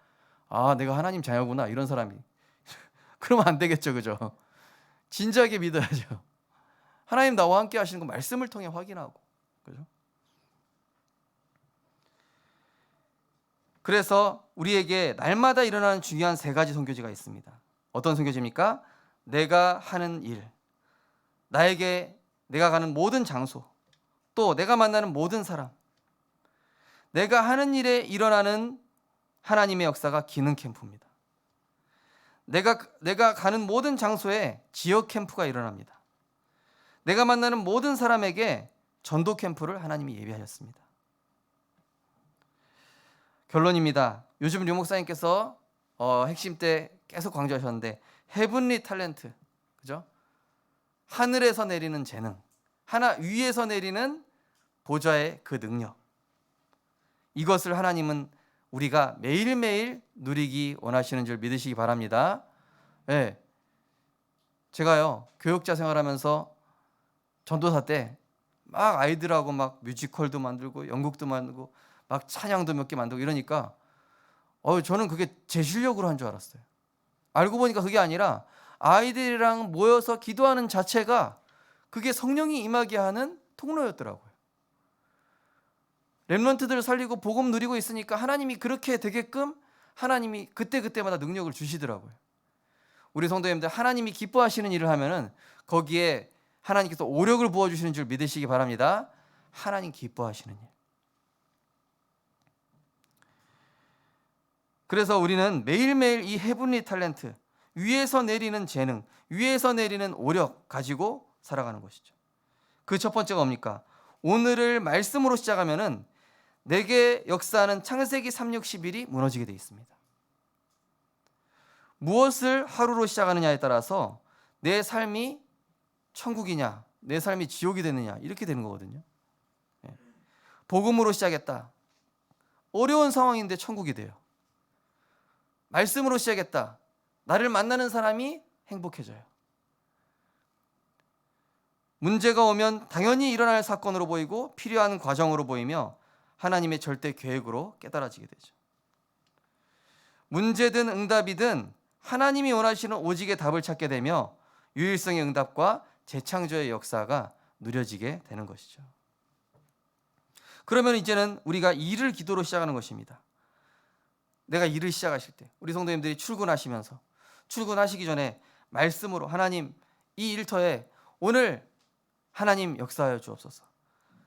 내가 하나님 자녀구나. 이런 사람이 그러면 안 되겠죠, 그죠? 진지하게 믿어야죠. 하나님 나와 함께 하시는 거 말씀을 통해 확인하고, 그죠? 그래서 우리에게 날마다 일어나는 중요한 3가지 선교지가 있습니다. 어떤 선교지입니까? 내가 하는 일, 내가 가는 모든 장소, 또 내가 만나는 모든 사람, 내가 하는 일에 일어나는 하나님의 역사가 기능 캠프입니다. 내가 가는 모든 장소에 지역 캠프가 일어납니다. 내가 만나는 모든 사람에게 전도 캠프를 하나님이 예비하셨습니다. 결론입니다. 요즘 류 목사님께서 핵심 때 계속 강조하셨는데 헤븐리 탤런트, 그죠? 하늘에서 내리는 재능, 하나 위에서 내리는 보좌의 그 능력, 이것을 하나님은 우리가 매일매일 누리기 원하시는 줄 믿으시기 바랍니다. 네. 제가요 교육자 생활하면서 전도사 때 막 아이들하고 막 뮤지컬도 만들고 연극도 만들고 막 찬양도 몇 개 만들고 이러니까 저는 그게 제 실력으로 한 줄 알았어요. 알고 보니까 그게 아니라 아이들이랑 모여서 기도하는 자체가 그게 성령이 임하게 하는 통로였더라고요. 렘넌트들을 살리고 복음 누리고 있으니까 하나님이 그렇게 되게끔 하나님이 그때그때마다 능력을 주시더라고요. 우리 성도님들 하나님이 기뻐하시는 일을 하면은 거기에 하나님께서 오력을 부어주시는 줄 믿으시기 바랍니다. 하나님 기뻐하시는 일. 그래서 우리는 매일매일 이 헤븐리 탤런트, 위에서 내리는 재능, 위에서 내리는 오력 가지고 살아가는 것이죠. 그 첫 번째가 뭡니까? 오늘을 말씀으로 시작하면은 내게 역사하는 창세기 3:6-11이 무너지게 되어 있습니다. 무엇을 하루로 시작하느냐에 따라서 내 삶이 천국이냐, 내 삶이 지옥이 되느냐 이렇게 되는 거거든요. 복음으로 시작했다. 어려운 상황인데 천국이 돼요. 말씀으로 시작했다. 나를 만나는 사람이 행복해져요. 문제가 오면 당연히 일어날 사건으로 보이고 필요한 과정으로 보이며 하나님의 절대 계획으로 깨달아지게 되죠. 문제든 응답이든 하나님이 원하시는 오직의 답을 찾게 되며 유일성의 응답과 재창조의 역사가 누려지게 되는 것이죠. 그러면 이제는 우리가 일을 기도로 시작하는 것입니다. 내가 일을 시작하실 때 우리 성도님들이 출근하시면서 출근하시기 전에 말씀으로 하나님 이 일터에 오늘 하나님 역사하여 주옵소서.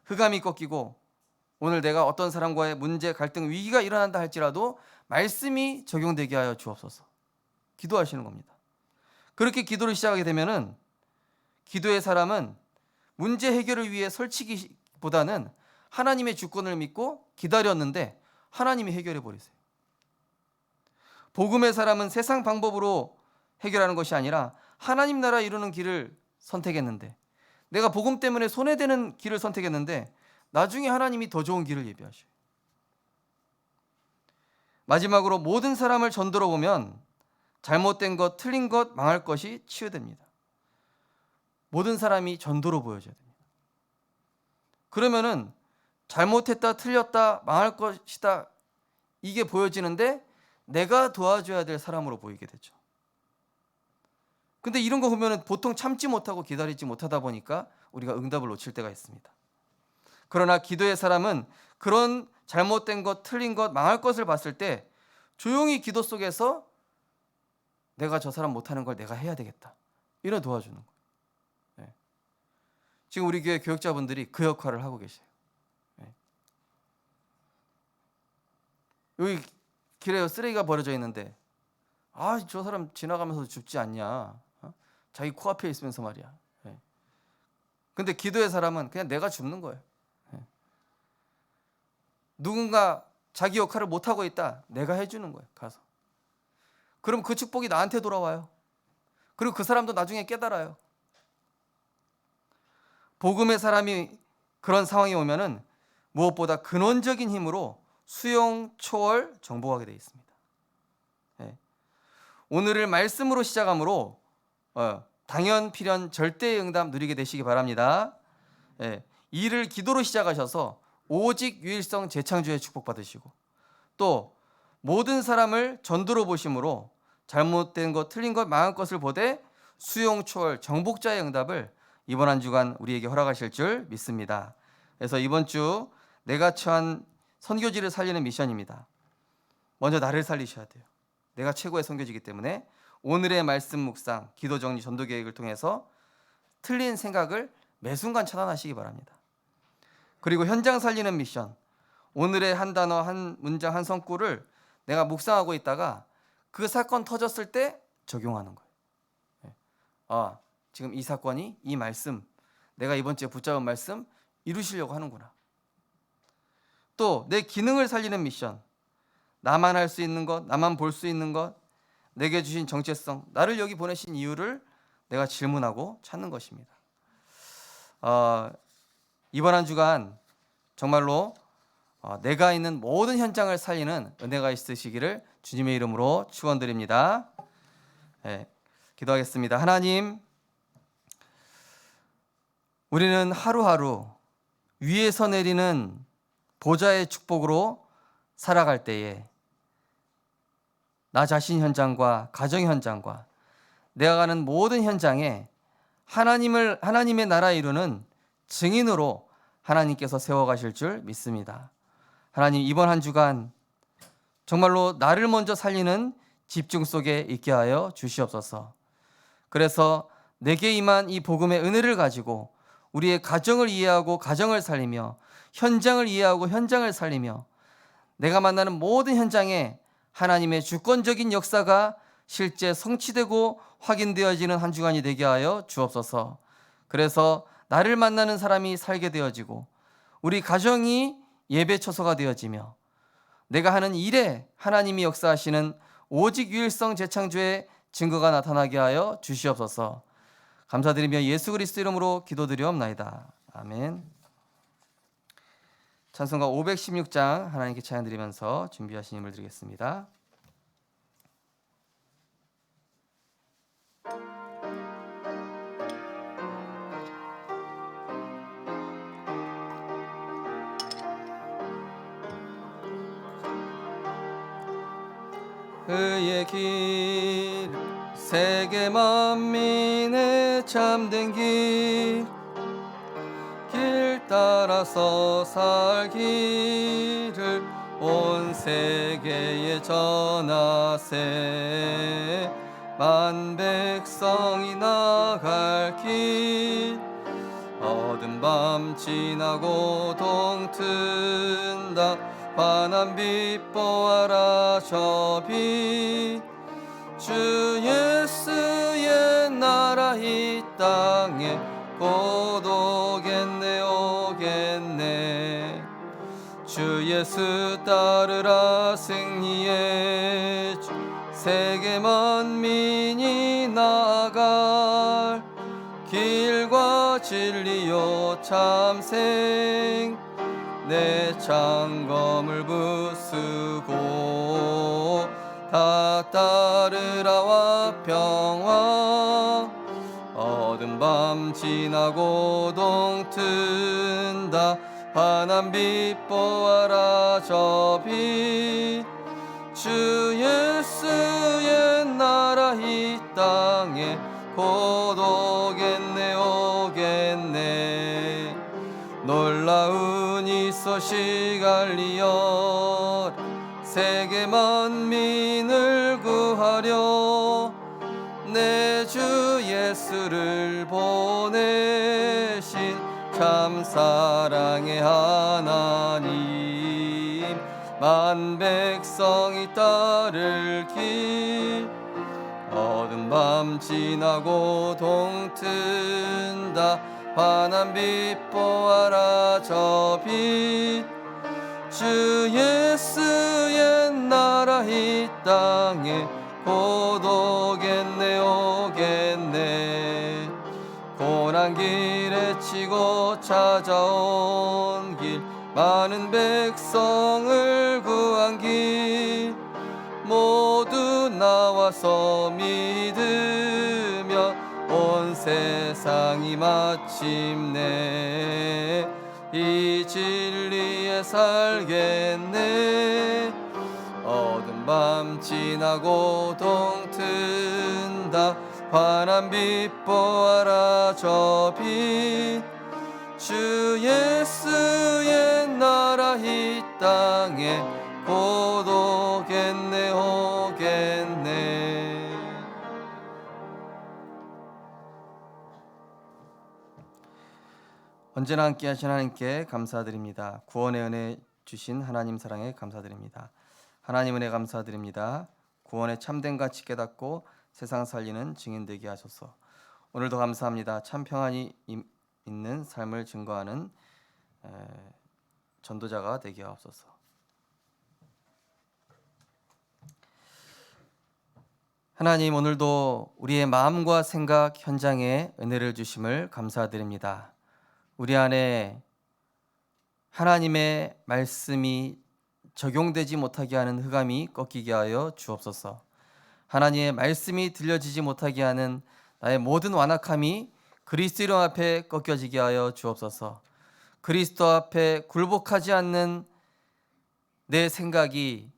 흑암이 꺾이고 오늘 내가 어떤 사람과의 문제, 갈등, 위기가 일어난다 할지라도 말씀이 적용되게 하여 주옵소서. 기도하시는 겁니다. 그렇게 기도를 시작하게 되면은 기도의 사람은 문제 해결을 위해 설치기보다는 하나님의 주권을 믿고 기다렸는데 하나님이 해결해 버리세요. 복음의 사람은 세상 방법으로 해결하는 것이 아니라 하나님 나라 이루는 길을 선택했는데 내가 복음 때문에 손해되는 길을 선택했는데 나중에 하나님이 더 좋은 길을 예비하셔요. 마지막으로 모든 사람을 전도로 보면 잘못된 것, 틀린 것, 망할 것이 치유됩니다. 모든 사람이 전도로 보여져야 됩니다. 그러면은 잘못했다, 틀렸다, 망할 것이다 이게 보여지는데 내가 도와줘야 될 사람으로 보이게 되죠. 근데 이런 거 보면은 보통 참지 못하고 기다리지 못하다 보니까 우리가 응답을 놓칠 때가 있습니다. 그러나 기도의 사람은 그런 잘못된 것, 틀린 것, 망할 것을 봤을 때 조용히 기도 속에서 내가 저 사람 못하는 걸 내가 해야 되겠다. 이런 도와주는 거예요. 네. 지금 우리 교회 교육자분들이 그 역할을 하고 계세요. 네. 여기 길에 쓰레기가 버려져 있는데 저 사람 지나가면서 죽지 않냐? 자기 코앞에 있으면서 말이야. 예. 근데 기도의 사람은 그냥 내가 죽는 거예요. 예. 누군가 자기 역할을 못하고 있다. 내가 해주는 거예요. 가서. 그럼 그 축복이 나한테 돌아와요. 그리고 그 사람도 나중에 깨달아요. 복음의 사람이 그런 상황이 오면은 무엇보다 근원적인 힘으로 수용, 초월, 정복하게 되어 있습니다. 예. 오늘을 말씀으로 시작하므로 당연, 필연, 절대의 응답 누리게 되시기 바랍니다. 예. 일을 기도로 시작하셔서 오직 유일성 재창조의 축복받으시고, 또 모든 사람을 전도로 보심으로 잘못된 것, 틀린 것, 망한 것을 보되 수용, 초월, 정복자의 응답을 이번 한 주간 우리에게 허락하실 줄 믿습니다. 그래서 이번 주 내가 처한 선교지를 살리는 미션입니다. 먼저 나를 살리셔야 돼요. 내가 최고의 선교지이기 때문에 오늘의 말씀 묵상, 기도 정리, 전도 계획을 통해서 틀린 생각을 매 순간 차단하시기 바랍니다. 그리고 현장 살리는 미션, 오늘의 한 단어, 한 문장, 한 성구를 내가 묵상하고 있다가 그 사건 터졌을 때 적용하는 거예요. 지금 이 사건이 이 말씀, 내가 이번 주에 붙잡은 말씀 이루시려고 하는구나. 또 내 기능을 살리는 미션, 나만 할 수 있는 것, 나만 볼 수 있는 것, 내게 주신 정체성, 나를 여기 보내신 이유를 내가 질문하고 찾는 것입니다. 이번 한 주간 정말로 내가 있는 모든 현장을 살리는 은혜가 있으시기를 주님의 이름으로 축원드립니다. 네, 기도하겠습니다. 하나님, 우리는 하루하루 위에서 내리는 보좌의 축복으로 살아갈 때에 나 자신 현장과 가정 현장과 내가 가는 모든 현장에 하나님의 나라 이루는 증인으로 하나님께서 세워가실 줄 믿습니다. 하나님, 이번 한 주간 정말로 나를 먼저 살리는 집중 속에 있게 하여 주시옵소서. 그래서 내게 임한 이 복음의 은혜를 가지고 우리의 가정을 이해하고 가정을 살리며, 현장을 이해하고 현장을 살리며, 내가 만나는 모든 현장에 하나님의 주권적인 역사가 실제 성취되고 확인되어지는 한 주간이 되게 하여 주옵소서. 그래서 나를 만나는 사람이 살게 되어지고, 우리 가정이 예배 처소가 되어지며, 내가 하는 일에 하나님이 역사하시는 오직 유일성 재창조의 증거가 나타나게 하여 주시옵소서. 감사드리며 예수 그리스도 이름으로 기도드리옵나이다. 아멘. 찬송가 516장 하나님께 찬양 드리면서 준비하신 힘을 드리겠습니다. 그의 길, 세계 만민의 참된 길 따라서 살기를 온 세계에 전하세. 만 백성이 나갈 길, 어두운 밤 지나고 동튼다. 환한 빛 보아라 저 빛, 주 예수의 나라 이 땅에 곧 오겠네 오겠네. 주 예수 따르라 승리의 주, 세계 만민이 나아갈 길과 진리요 참생. 내 창검을 부수고 다 따르라와 평화. 어두운 밤 지나고 동튼다. 환한 빛 보아라 저 빛, 주 예수의 나라 이 땅에 곧 오겠네 오겠네. 놀라운 이 소식 알리어 세계 만민을 구하려 내 주 예수를 보내신 참 사랑의 하나님. 만 백성이 따를 길, 밤 지나고 동튼다 환한 빛 보아라 저 빛 주 예수의 나라 이 땅에 곧 오겠네 오겠네 고난 길에 치고 찾아온 길 많은 백성을 구한 길 모두 나와서 믿으면 온 세상이 마침내 이 진리에 살겠네 어두운 밤 지나고 동튼다 환한 빛 보아라 저 빛 주 예수의 나라 이 땅에 곧 오겠네 오겠네. 언제나 함께 하신 하나님께 감사드립니다. 구원의 은혜 주신 하나님 사랑에 감사드립니다. 하나님 은혜 감사드립니다. 구원의 참된 가치 깨닫고 세상 살리는 증인 되게 하소서. 오늘도 감사합니다. 참 평안이 있는 삶을 증거하는 전도자가 되게 하옵소서. 하나님 오늘도 우리의 마음과 생각 현장에 은혜를 주심을 감사드립니다. 우리 안에 하나님의 말씀이 적용되지 못하게 하는 흑암이 꺾이게 하여 주옵소서. 하나님의 말씀이 들려지지 못하게 하는 나의 모든 완악함이 그리스도 이름 앞에 꺾여지게 하여 주옵소서. 그리스도 앞에 굴복하지 않는 내 생각이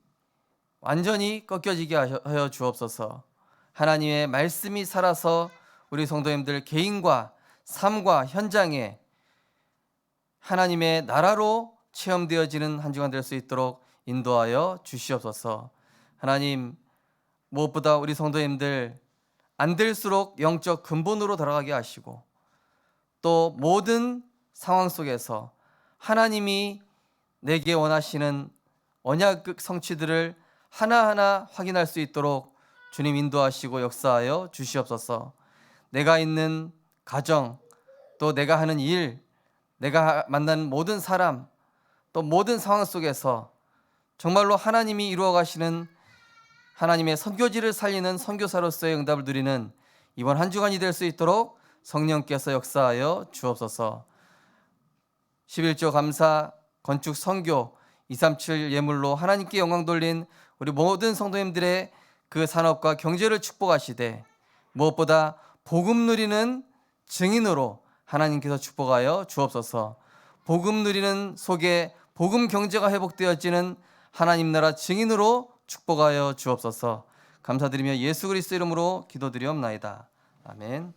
완전히 꺾여지게 하여 주옵소서. 하나님의 말씀이 살아서 우리 성도님들 개인과 삶과 현장에 하나님의 나라로 체험되어지는 한 주간 될 수 있도록 인도하여 주시옵소서. 하나님 무엇보다 우리 성도님들 안 될수록 영적 근본으로 돌아가게 하시고 또 모든 상황 속에서 하나님이 내게 원하시는 언약의 성취들을 하나하나 확인할 수 있도록 주님 인도하시고 역사하여 주시옵소서. 내가 있는 가정, 또 내가 하는 일, 내가 만나는 모든 사람, 또 모든 상황 속에서 정말로 하나님이 이루어 가시는 하나님의 선교지를 살리는 선교사로서의 응답을 누리는 이번 한 주간이 될 수 있도록 성령께서 역사하여 주옵소서. 11조 감사, 건축, 선교, 237 예물로 하나님께 영광 돌린 우리 모든 성도님들의 그 산업과 경제를 축복하시되 무엇보다 복음 누리는 증인으로 하나님께서 축복하여 주옵소서. 복음 누리는 속에 복음 경제가 회복되어지는 하나님 나라 증인으로 축복하여 주옵소서. 감사드리며 예수 그리스도 이름으로 기도드리옵나이다. 아멘.